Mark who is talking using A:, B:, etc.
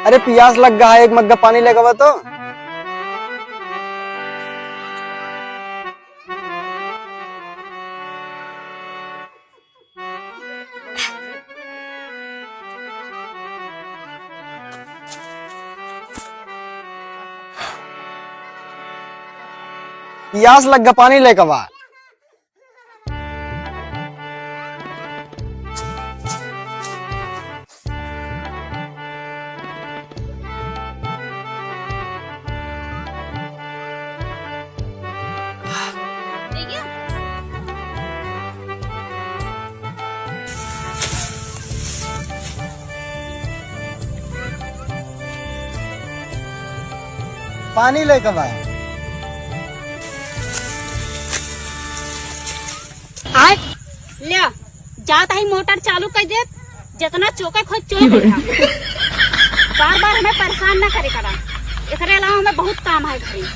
A: अरे प्यास लग गया है, एक मग्गा पानी लेगा हुआ तो। प्यास लग गया, पानी लेकर आ। पानी लेकर आ।
B: ले जाता ही मोटर चालू कर दे, जितना चौका खोज चोई बैठा। बार बार हमें परेशान ना करे करा। एकरे अलावा हमें बहुत काम है घर में।